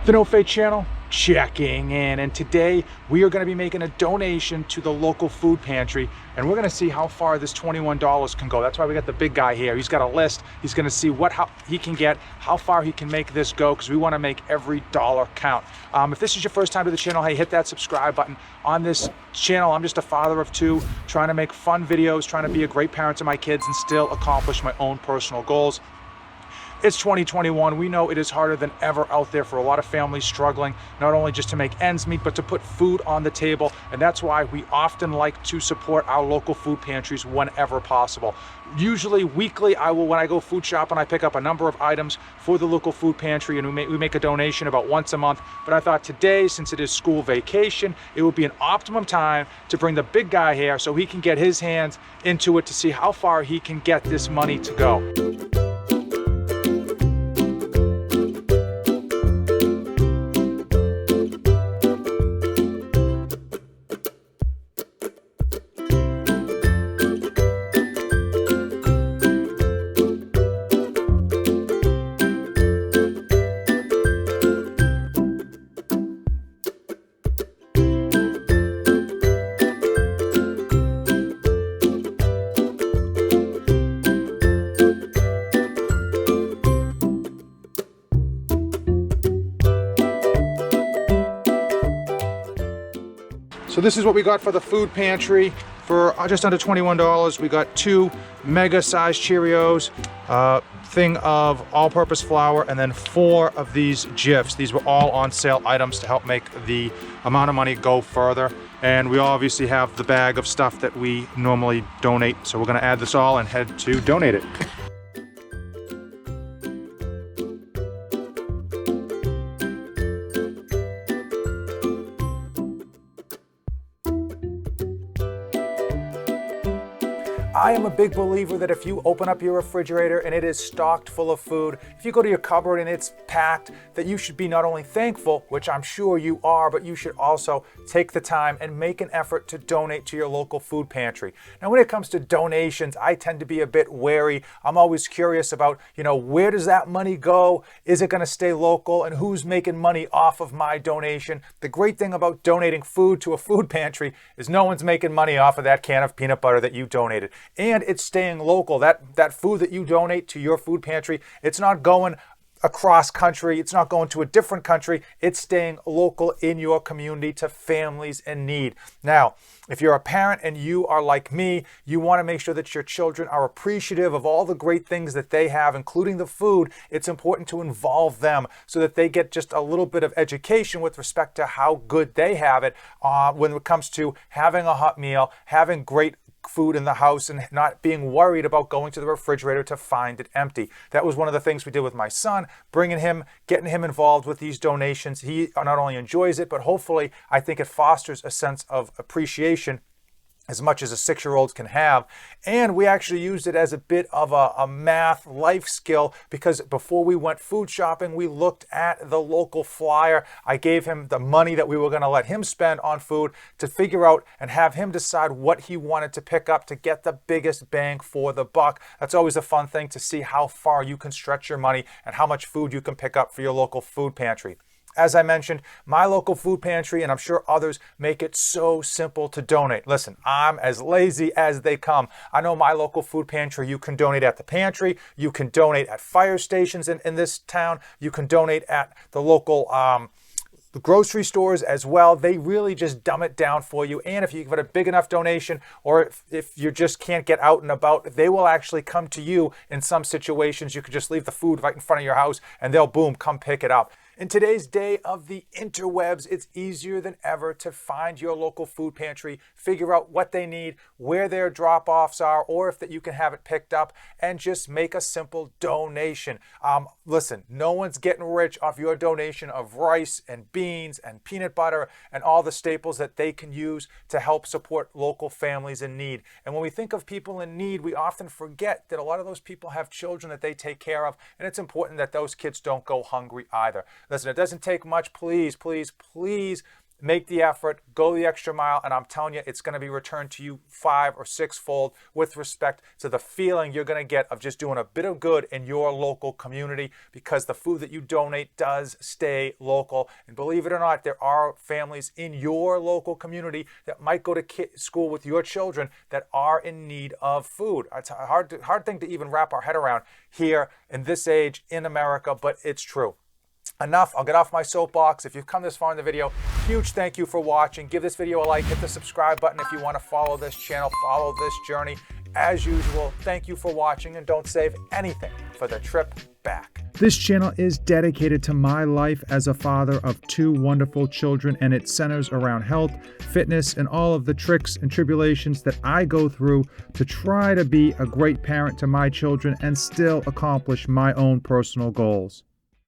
The No Fate channel checking in, and today we are going to be making a donation to the local food pantry, and we're going to see how far this $21 can go. That's why we got the big guy here. He's got a list. He's going to see how he can get, how far he can make this go, because we want to make every dollar count. If this is your first time to the channel, hey, hit that subscribe button. On this channel, I'm just a father of two, trying to make fun videos, trying to be a great parent to my kids and still accomplish my own personal goals. It's 2021. We know it is harder than ever out there for a lot of families struggling, not only just to make ends meet, but to put food on the table. And that's why we often like to support our local food pantries whenever possible. Usually weekly, when I go food shopping, I pick up a number of items for the local food pantry, and we make a donation about once a month. But I thought today, since it is school vacation, it would be an optimum time to bring the big guy here so he can get his hands into it to see how far he can get this money to go. So this is what we got for the food pantry for just under $21. We got 2 mega sized Cheerios, thing of all-purpose flour, and then 4 of these GIFs. These were all on sale items to help make the amount of money go further. And we obviously have the bag of stuff that we normally donate. So we're gonna add this all and head to donate it. I am a big believer that if you open up your refrigerator and it is stocked full of food, if you go to your cupboard and it's packed, that you should be not only thankful, which I'm sure you are, but you should also take the time and make an effort to donate to your local food pantry. Now, when it comes to donations, I tend to be a bit wary. I'm always curious about, where does that money go? Is it going to stay local? And who's making money off of my donation? The great thing about donating food to a food pantry is no one's making money off of that can of peanut butter that you donated. And it's staying local. That food that you donate to your food pantry, it's not going across country. It's not going to a different country. It's staying local in your community to families in need. Now, if you're a parent and you are like me, you want to make sure that your children are appreciative of all the great things that they have, including the food. It's important to involve them so that they get just a little bit of education with respect to how good they have it when it comes to having a hot meal, having great food in the house, and not being worried about going to the refrigerator to find it empty. That was one of the things we did with my son, getting him involved with these donations. He not only enjoys it, but hopefully I think it fosters a sense of appreciation as much as a 6-year-old can have. And we actually used it as a bit of a math life skill, because before we went food shopping, we looked at the local flyer. I gave him the money that we were going to let him spend on food to figure out and have him decide what he wanted to pick up to get the biggest bang for the buck. That's always a fun thing, to see how far you can stretch your money and how much food you can pick up for your local food pantry. As I mentioned, my local food pantry, and I'm sure others, make it so simple to donate. Listen, I'm as lazy as they come. I know my local food pantry, you can donate at the pantry, you can donate at fire stations in this town, you can donate at the local the grocery stores as well. They really just dumb it down for you. And if you've got a big enough donation, or if you just can't get out and about, they will actually come to you in some situations. You can just leave the food right in front of your house and they'll, boom, come pick it up. In today's day of the interwebs, it's easier than ever to find your local food pantry, figure out what they need, where their drop-offs are, or if that you can have it picked up, and just make a simple donation. Listen, no one's getting rich off your donation of rice and beans and peanut butter and all the staples that they can use to help support local families in need. And when we think of people in need, we often forget that a lot of those people have children that they take care of, and it's important that those kids don't go hungry either. Listen, it doesn't take much. Please, please, please Make the effort, go the extra mile, and I'm telling you, it's going to be returned to you 5 or 6-fold with respect to the feeling you're going to get of just doing a bit of good in your local community, because the food that you donate does stay local. And believe it or not, there are families in your local community that might go to school with your children that are in need of food. It's a hard thing to even wrap our head around here in this age in America, but it's true. Enough. I'll get off my soapbox. If you've come this far in the video, huge thank you for watching. Give this video a like, hit the subscribe button if you want to follow this channel, follow this journey. As usual, thank you for watching, and don't save anything for the trip back. This channel is dedicated to my life as a father of 2 wonderful children, and it centers around health, fitness, and all of the tricks and tribulations that I go through to try to be a great parent to my children and still accomplish my own personal goals.